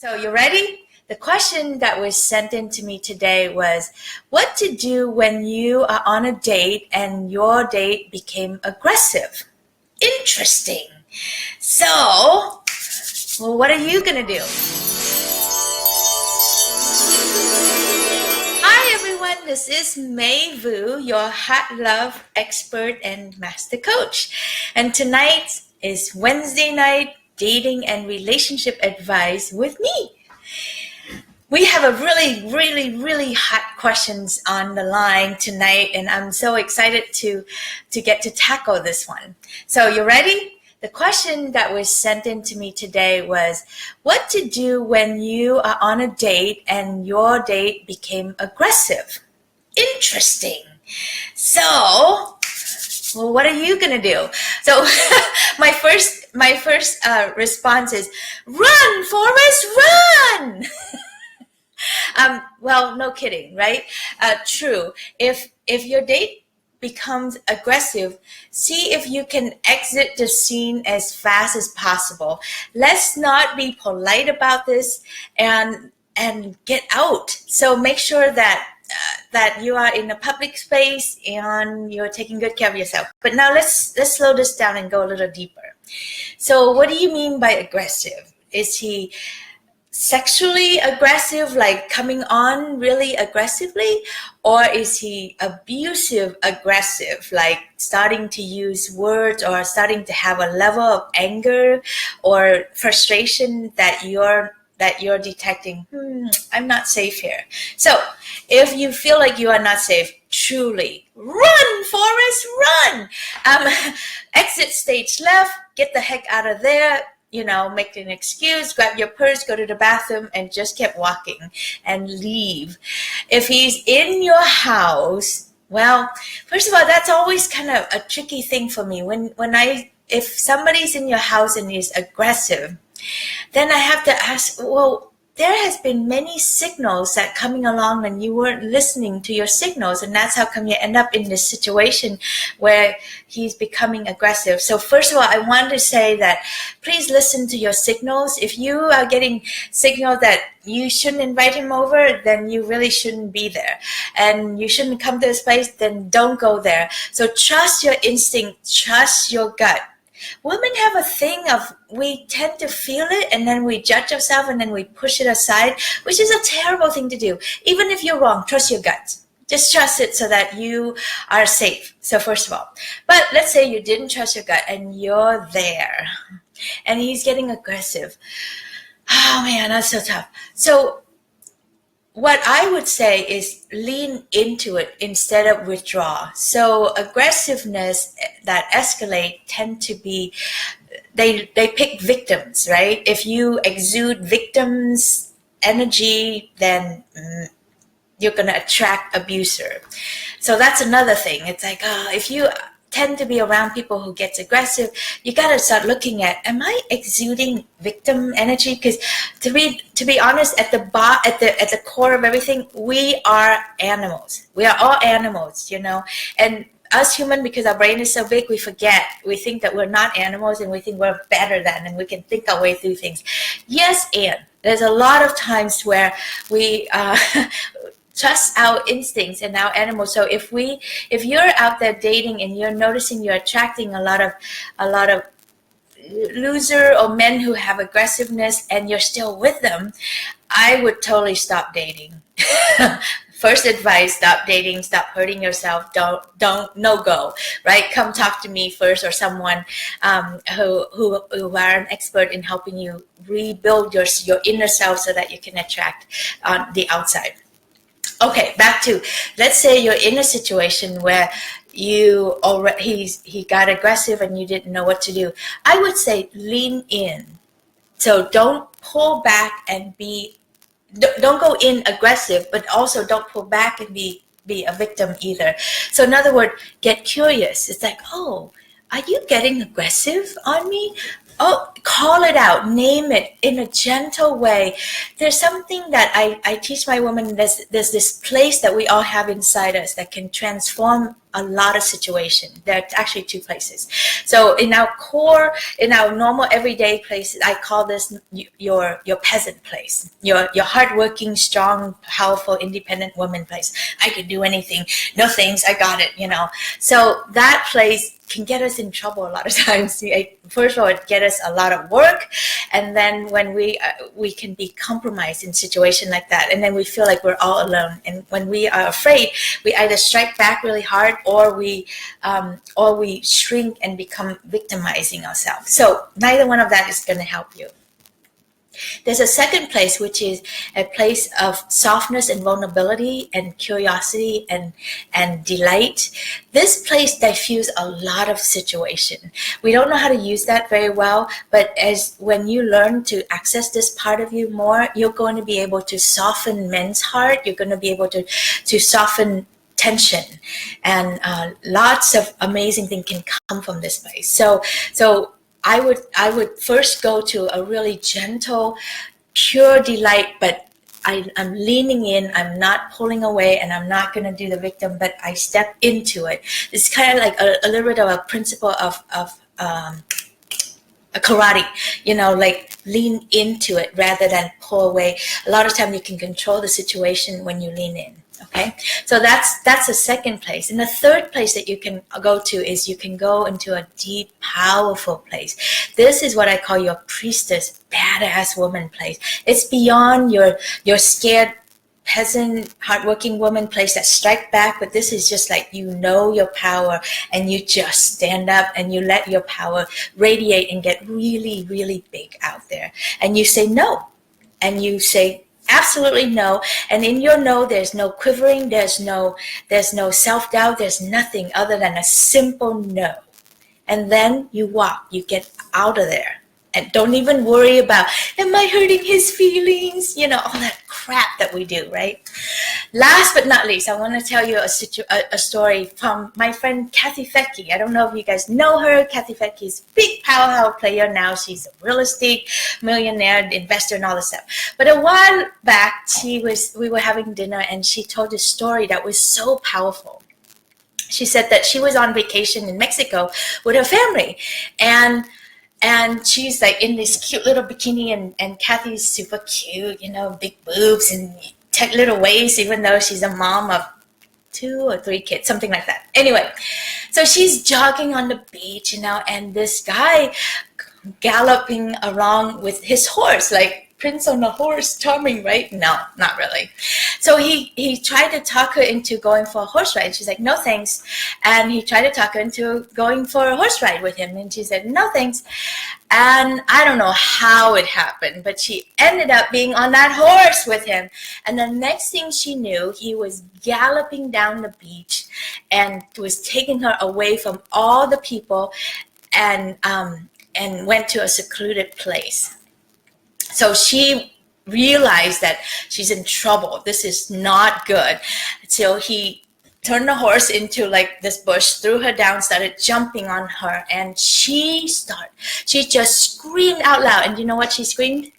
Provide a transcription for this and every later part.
So you ready? The question that was sent in to me today was what to do when you are on a date and your date became aggressive. Interesting. So, well, what are you going to do? Hi everyone, this is Mai Vu, your hot love expert and master coach. And tonight is Wednesday night dating and relationship advice with me. We have a really hot questions on the line tonight, and I'm so excited to get to tackle this one. So you ready? The question that was sent in to me today was what to do when you are on a date and your date became aggressive. Interesting. So, well, what are you gonna do? So my first response is run, Forrest, run. Well, no kidding, right? True. If your date becomes aggressive, see if you can exit the scene as fast as possible. Let's not be polite about this and get out. So make sure that you are in a public space and you're taking good care of yourself. But now let's slow this down and go a little deeper. So what do you mean by aggressive? Is he sexually aggressive, like coming on really aggressively, or is he abusive aggressive, like starting to use words or starting to have a level of anger or frustration that you're detecting? I'm not safe here. So if you feel like you are not safe, truly run, Forrest, run. Exit stage left, get the heck out of there. Make an excuse, grab your purse, go to the bathroom, and just keep walking and leave. If he's in your house, well, first of all, that's always kind of a tricky thing for me. If somebody's in your house and is aggressive, then I have to ask, well, there has been many signals that coming along and you weren't listening to your signals, and that's how come you end up in this situation where he's becoming aggressive. So first of all, I want to say that please listen to your signals. If you are getting signal that you shouldn't invite him over, then you really shouldn't be there. And you shouldn't come to this place, then don't go there. So trust your instinct, trust your gut. Women have a thing of we tend to feel it and then we judge ourselves and then we push it aside, which is a terrible thing to do. Even if you're wrong, trust your gut. Just trust it so that you are safe. So first of all, but let's say you didn't trust your gut and you're there and he's getting aggressive. Oh man, that's so tough. So what I would say is lean into it instead of withdraw. So aggressiveness that escalate tend to be, they pick victims, right? If you exude victims energy, then you're going to attract abuser. So that's another thing. It's like, if you tend to be around people who gets aggressive, you got to start looking at, am I exuding victim energy? Because to be honest, at the core of everything, we are animals. We are all animals, and us human, because our brain is so big, we think that we're not animals and we think we're better than, and we can think our way through things. Yes, and there's a lot of times where we trust our instincts and our animals. So if you're out there dating and you're noticing you're attracting a lot of loser or men who have aggressiveness and you're still with them, I would totally stop dating. First advice, stop dating, stop hurting yourself, don't no go, right? Come talk to me first, or someone who are an expert in helping you rebuild your inner self so that you can attract on the outside. Okay, back to, let's say you're in a situation where he got aggressive and you didn't know what to do. I would say lean in. So don't pull back and don't go in aggressive, but also don't pull back and be a victim either. So in other words, get curious. It's like, oh, are you getting aggressive on me? Oh, call it out, name it in a gentle way. There's something that I teach my women. There's this place that we all have inside us that can transform a lot of situation. There's actually two places. So in our core, in our normal everyday places, I call this your peasant place, your hardworking, strong, powerful, independent woman place. I can do anything. No thanks, I got it. So that place can get us in trouble a lot of times. First of all, it get us a lot of work, and then when we can be compromised in situation like that, and then we feel like we're all alone. And when we are afraid, we either strike back really hard, or we shrink and become victimizing ourselves. So neither one of that is going to help you. There's a second place, which is a place of softness and vulnerability and curiosity and delight. This place diffuses a lot of situation. We don't know how to use that very well, but when you learn to access this part of you more, you're going to be able to soften men's heart. You're going to be able to soften tension, and lots of amazing things can come from this place. So I would first go to a really gentle, pure delight, but I'm leaning in, I'm not pulling away, and I'm not going to do the victim, but I step into it. It's kind of like a little bit of a principle of a karate, like lean into it rather than pull away. A lot of time you can control the situation when you lean in. Okay, so that's a second place. And the third place that you can go to is you can go into a deep, powerful place. This is what I call your priestess, badass woman place. It's beyond your scared peasant, hardworking woman place that strike back, but this is just like your power, and you just stand up and you let your power radiate and get really, really big out there. And you say no, and you say absolutely no, and in your no, there's no quivering, there's no self-doubt, there's nothing other than a simple no. And then you walk, you get out of there, and don't even worry about, am I hurting his feelings? All that crap that we do, right? Last but not least, I want to tell you a story from my friend Kathy Fettke. I don't know if you guys know her. Kathy Fettke is a big powerhouse player now. She's a real estate millionaire, investor, and all this stuff. But a while back, we were having dinner, and she told a story that was so powerful. She said that she was on vacation in Mexico with her family, and she's like in this cute little bikini, and Kathy's super cute, big boobs and tight little waist, even though she's a mom of 2 or 3 kids, something like that. Anyway, so she's jogging on the beach, and this guy galloping along with his horse, like Prince on a Horse, charming, right? No, not really. So he tried to talk her into going for a horse ride. She's like, no thanks. And he tried to talk her into going for a horse ride with him, and she said, no thanks. And I don't know how it happened, but she ended up being on that horse with him. And the next thing she knew, he was galloping down the beach and was taking her away from all the people, and went to a secluded place. So she realized that she's in trouble. This is not good. So he turned the horse into like this bush, threw her down, started jumping on her, and she just screamed out loud. And you know what she screamed?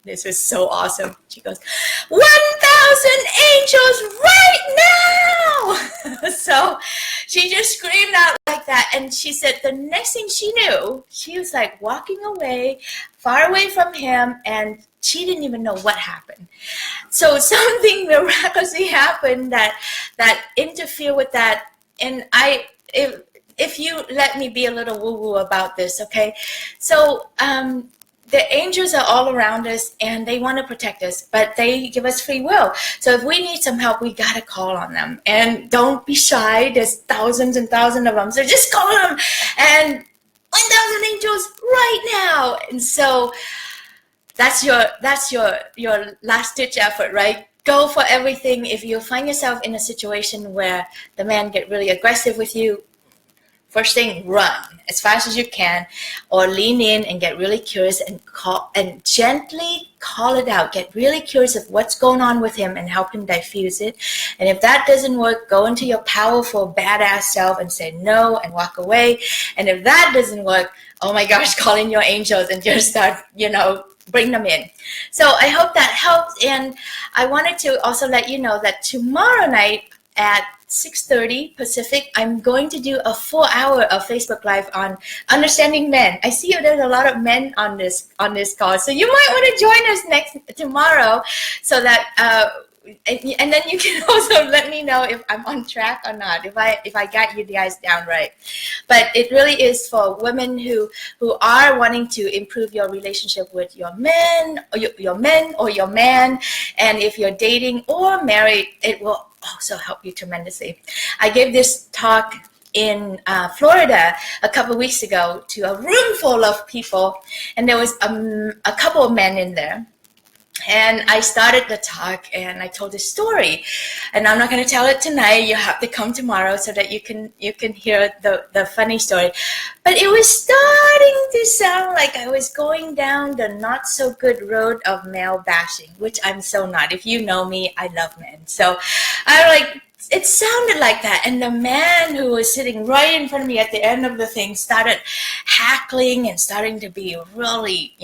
This was so awesome. She goes, 1,000 angels right now! So she just screamed out like that. And she said the next thing she knew, she was like walking away, far away from him, and she didn't even know what happened. So something miraculously happened that interfered with that. And if you let me be a little woo-woo about this, okay? So the angels are all around us, and they want to protect us, but they give us free will. So if we need some help, we got to call on them. And don't be shy. There's thousands and thousands of them. So just call them, and 1,000 angels right now. And so that's your last ditch effort, right? Go for everything. If you find yourself in a situation where the man get really aggressive with you, first thing, run as fast as you can, or lean in and get really curious and gently call it out. Get really curious of what's going on with him and help him diffuse it. And if that doesn't work, go into your powerful, badass self and say no and walk away. And if that doesn't work, oh my gosh, call in your angels and just start, bring them in. So I hope that helped. And I wanted to also let you know that tomorrow night at 6:30 Pacific, I'm going to do a full hour of Facebook Live on understanding men. I see there's a lot of men on this call, so you might want to join us tomorrow, so that and then you can also let me know if I'm on track or not, if I got you guys down right. But it really is for women who are wanting to improve your relationship with your men, or your men or your man. And if you're dating or married, it will also help you tremendously. I gave this talk in Florida a couple of weeks ago to a room full of people, and there was a couple of men in there. And I started the talk and I told this story, and I'm not going to tell it tonight. You have to come tomorrow so that you can hear the funny story. But it was starting to sound like I was going down the not so good road of male bashing, which I'm so not. If you know me, I love men. So it sounded like that. And the man who was sitting right in front of me at the end of the thing started hackling and starting to be really,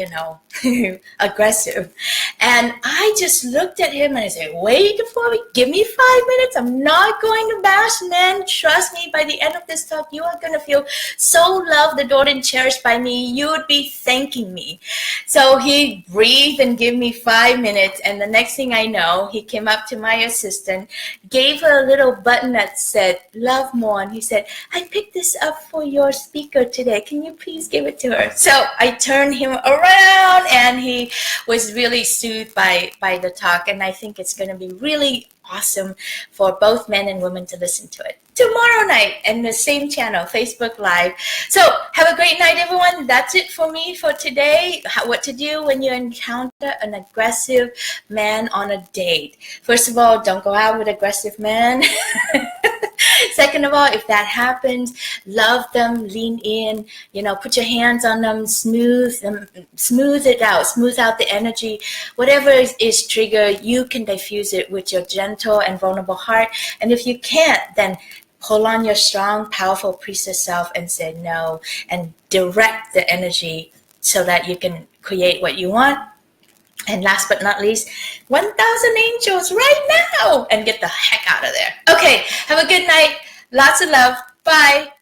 aggressive. And I just looked at him and I said, wait for me, give me 5 minutes. I'm not going to bash men. Trust me, by the end of this talk, you are going to feel so loved, adored, and cherished by me. You would be thanking me. So he breathed and gave me 5 minutes. And the next thing I know, he came up to my assistant, gave her a little button that said, love more. And he said, I picked this up for your speaker today. Can you please give it to her? So I turned him around and he was really soothed by the talk. And I think it's going to be really awesome for both men and women to listen to it tomorrow night in the same channel, Facebook Live. So have a great night, everyone. That's it for me for today. What to do when you encounter an aggressive man on a date. First of all, don't go out with aggressive men. Second of all, if that happens, love them, lean in, put your hands on them, smooth it out, smooth out the energy. Whatever is triggered, you can diffuse it with your gentle and vulnerable heart. And if you can't, then pull on your strong, powerful priestess self and say no, and direct the energy so that you can create what you want. And last but not least, 1,000 angels right now, and get the heck out of there. Okay, have a good night. Lots of love. Bye.